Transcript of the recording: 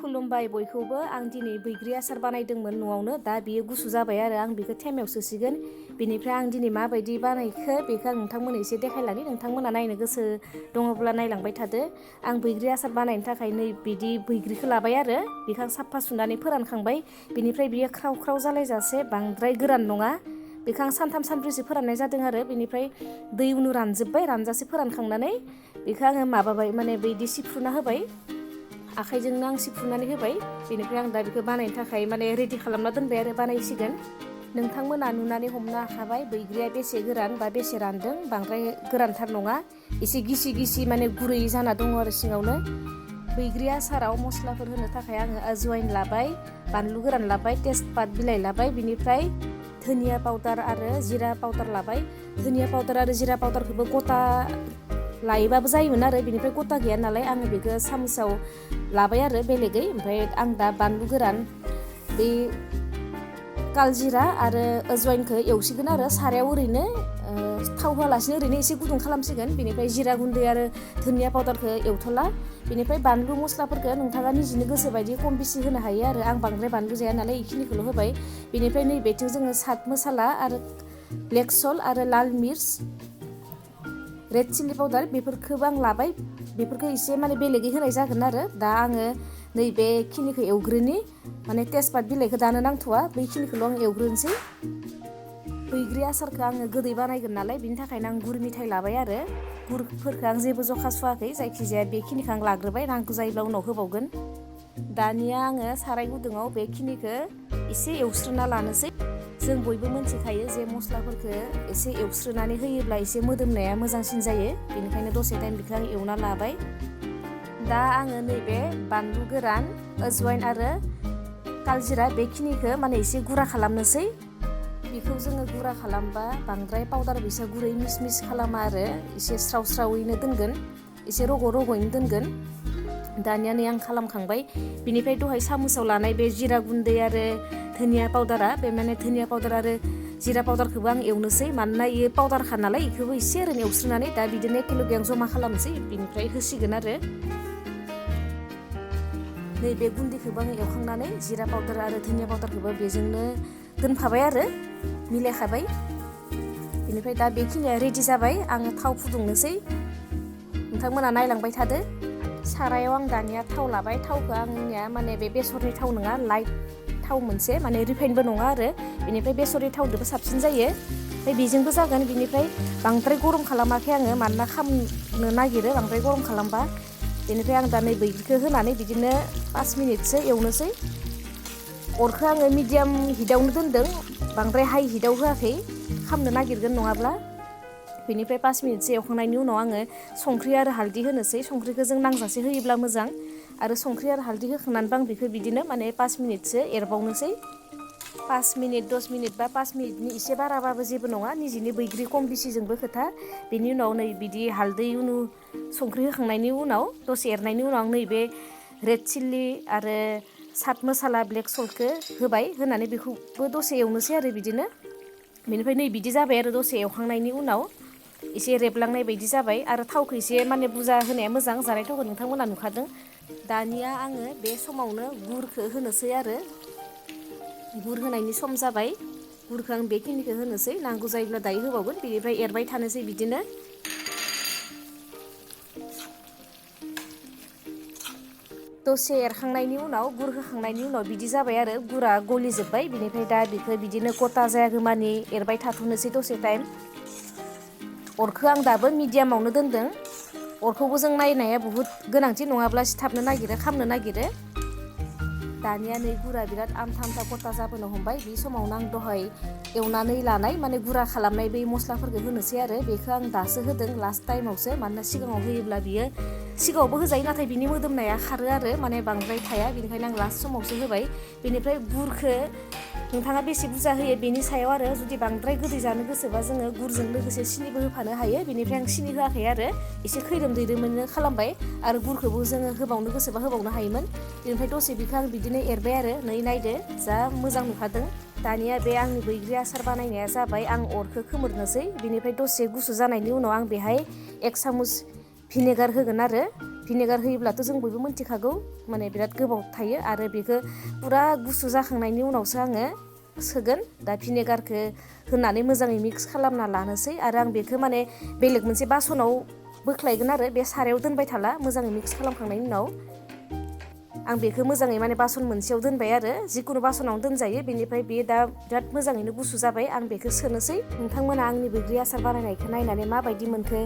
खुलुमबाय बयखौबो। आं दिनै बैग्रि आसार बानायदोंमोन न'आवनो। दा बियो गुसु जाबाय आरो आं बेखौ थेमायाव सोसिगोन। बेनिफ्राय आं दिनै माबायदि बानायखो बेखौ आं नोंथांमोननो एसे देखायलानि। नोंथांमोना नायनो गोसो दङब्ला नायलांबाय थादो। आं बैग्रि आसार बानायनो थाखाय नै बिदि बैग्रिखौ लाबाय आरो बेखौ आं साफा सुनानै फोरानखांबाय। बेनिफ्राय बियो ख्राव ख्राव जालायजासे बांद्राय गोरान नङा। बेखौ आं सानथाम सानब्रैसो फोराननाय जादों आरो बेनिफ्राय दै उनु रानजोब्बाय। रानजासे फोरानखांनानै बेखौ आङो माबाबाय, माने बिदि सिफ्रुना होबाय। आखाइजोंनो आं सिफ्रुनानै होबाय। बेनिफ्राय आं दा बेखौ बानायनो थाखाय माने रेडि खालामना दोनबाय आरो बानायसिगोन। नोंथांमोना नुनानै हमनो हाखाबाय बैग्रिया बेसे गोरान बा बेसे रानदों। बांद्राय गोरानथार नङा, एसे गिसि गिसि माने गुरै जाना दङ आरो सिङावनो। बैग्रि आसाराव मस्लाफोर होनो थाखाय आङो आजवाइन लाबाय, बानलु गोरान लाबाय, तेजपात बिलाइ लाबाय, बिनिफ्राय धनिया पाउदार आरो जिरा पाउदार लाबाय। धनिया पाउदार आरो जिरा पाउदारखौबो गथा लायोबाबो जायोमोन आरो बेनिफ्राय गथा गैया नालाय आङो बेखौ सामसआव लाबाय आरो बेलेगै। ओमफ्राय आं दा बानलु गोरान, बे कालजिरा आरो आजवाइनखौ एवसिगोन आरो सारायाव ओरैनो थाव होआलासिनो ओरैनो एसे गुदुं खालामसिगोन। बेनिफ्राय जिरा गुन्दै आरो धनिया पाउदारखौ एवथ'ला। बेनिफ्राय बानलु मस्लाफोरखौ नोंथाङा निजिनो गोसो बायदि खम बेसि होनो हायो आरो आं बांद्राय बानलु जाया नालाय बेखिनिखौल' होबाय। बेनिफ्राय नैबेथिं जोङो साट मसाला आरो ब्लेक सल्ट आरो लाल मिर्च, रेड चिल्ली पाउदार बेफोरखौबो आं लाबाय। बेफोरखौ एसे माने बेलेगै होनाय जागोन आरो दा आङो नैबेखिनिखौ एवग्रोनि, माने तेजपात बिलाइखौ दानो नांथ'वा, बैखिनिखौल' आं एवग्रोनोसै। बैग्रि आसारखौ आङो गोदै बानायगोन नालाय बिनि थाखायनो आं गुर मिथाइ लाबाय आरो गुरफोरखौ आं जेबो जखा सुवाखै, जायखिजाया बेखिनिखौ आं लाग्रोबाय, नांगौ जायोब्ला उनाव होबावगोन। दानिया आङो साराय गुदुङाव बेखिनिखौ एसे एवस्रोना लानोसै। जों बयबो मिथिखायो जे मस्लाफोरखौ एसे एवस्रोनानै होयोब्ला एसे मोदोमनाया मोजांसिन जायो। बेनिखायनो दसे टाइम बेखौ आं एवना लाबाय। दा आङो नैबे बानलु गोरान, आजवाइन आरो कालजिरा बेखिनिखौ माने एसे गुरा खालामनोसै। बेखौ जोङो गुरा खालामबा बांद्राय पाउदार बैसा गुरै मिस मिस खालामा आरो एसे स्राव स्रावैनो दोनगोन, एसे रग' रग'यैनो दोनगोन। दानिया नै आं खालामखांबाय। बिनिफ्राय दहाय सामुसाव लानाय बे जिरा गुन्दै आरो धनिया पाउदारा, बे माने धनिया पाउदार आरो जिरा पाउदारखौबो आं एवनोसै। मानोना बेयो पाउदारखा नालाय बेखौबो एसे ओरैनो एवस्रोनानै दा बिदिनो एखेलगे आं जमा खालामनोसै। बिनिफ्राय होसिगोन आरो नैबे गुन्दैखौबो आं एवखांनानै जिरा पाउदार आरो धनिया पाउदारखौबो बेजोंनो दोनफाबाय आरो मिलायखाबाय। बेनिफ्राय दा बेखिनिया रेडि जाबाय। आङो थाव फुदुंनोसै, नोंथांमोना नायलांबाय थादो। सारायाव आं दानिया थाव लाबाय। थावखौ आंनिया माने बे बेसरनि थाव नङा, लाइट थाव मोनसे, माने रिफाइनबो नङा आरो बेनिफ्राय बेसरनि थावजोंबो साबसिन जायो। ओमफ्राय बेजोंबो जागोन। बेनिफ्राय बांद्राय गरम खालामाखै आङो, मानोना खामनो नागिरो बांद्राय गरम खालामबा। बेनिफ्राय आं दा नै बैग्रिखौ होनानै बिदिनो 5 मिनिटसो एवनोसै। अरखौ आङो मिडियाम हिटआवनो दोनदों, बांद्राय हाइ हिटआव होआखै, खामनो नागिरगोन नङाब्ला। बेनिफ्राय 5 मिनिटसो एवखांनायनि उनाव आङो संख्रि आरो हालदै होनोसै। संख्रिखौ जों नांजासे होयोब्ला मोजां। आरो संख्रि आरो हालदै होखांनानैबो आं बेखौ बिदिनो माने 5 मिनिटसो एरबावनोसै। 5 मिनिट 10 मिनिट बा 5 मिनिटनि एसे बाराबाबो जेबो नङा, निजिनि बैग्रि खम बेसिजोंबो खोथा। बेनि उनाव नै बिदि हालदै उनु संख्रि होखांनायनि उनाव दसे एरनायनि उनाव नैबे रेड चिल्ली आरो साट मसाला ब्लेक सल्टखौ होबाय। होनानै बेखौबो दसे एवनोसै आरो बिदिनो। बेनिफ्राय नै बिदि जाबाय आरो दसे एवखांनायनि उनाव एसे रेबलांनाय बायदि जाबाय। आरो थावखौ एसे माने बुरजा होनाया मोजां, जानाय थावखौ नोंथांमोना नुखादों। दानिया आङो बे समावनो गुरखौ होनोसै आरो गुर होनायनि सम जाबाय। गुरखौ आं बेखिनिखौ होनोसै, नांगौ जायोब्ला दायो होबावगोन। बेनिफ्राय एरबाय थानोसै बिदिनो। दसे एरखांनायनि उनाव, गुर होखांनायनि उनाव बिदि जाबाय आरो गुरा गलिजोब्बाय। बिनिफ्राय दा बेखौ बिदिनो गथा जायागौमानि एरबाय थाथ'नोसै दसे टाइम। अरखौ आं दाबो मिडियामावनो दोनदों। अरखौबो जों नायनाया बुहुद गोनांथि, नङाब्ला सिथाबनो नागिरो, खामनो नागिरो। दानिया नै गुरा बिराद आमथा आमथा गथा जाबोनो हमबाय। बे समावनो आं दहाय एवनानै लानाय माने गुरा खालामनाय बै मस्लाफोरखौ होनोसै आरो बेखौ आं दासो होदों, लास्ट टाइमावसो। मानोना सिगाङाव होयोब्ला बियो सिगाङावबो होजायो, नाथाय बिनि मोदोमनाया खारो आरो माने बांद्राय थाया। बेनिखायनो आं लास्ट समावसो होबाय। बेनिफ्राय गुरखौ नोंथाङा बेसे बुरजा होयो बेनि सायाव आरो जुदि बांद्राय गोदै जानो गोसोबा जोङो गुरजों लोगोसे सिनिबो होफानो हायो। बेनिफ्राय आं सिनि होआखै आरो एसे खैरोम दैरोमैनो खालामबाय। आरो गुरखौबो जोङो होबावनो गोसोबा होबावनो हायोमोन। बेनिफ्राय दसे बेखौ आं बिदिनो एरबाय आरो नै नायदो, जा मोजां नुखादों। दानिया बे आंनि बैग्रि आसार बानायनाया जाबाय। आं अरखौ खोमोरनोसै। बेनिफ्राय दसे गुसु जानायनि उनाव आं बेहाय 1 सामुस भिनेगार होगोन आरो भिनेगार होयोब्लाथ' जों बयबो मिथिखागौ माने बिराद गोबाव थायो आरो बेखौ पुरा गुसु जाखांनायनि उनावसो आङो सोगोन दा भिनेगारखौ होनानै मोजाङै मिक्स खालामना लानोसै आरो आं बेखौ माने बेलेग मोनसे बासनाव बोख्लायगोन आरो बे सारायाव दोनबाय थाला मोजाङै मिक्स खालामखांनायनि उनाव आं बेखौ मोजाङै माने बासन मोनसेयाव दोनबाय आरो जिकुनु बासनावनो दोनजायो बेनिफ्राय बेयो दा बिराद मोजाङैनो गुसु जाबाय आं बेखौ सोनोसै नोंथांमोना आंनि बैग्रि आसार बानायनायखौ नायनानै माबायदि मोनखो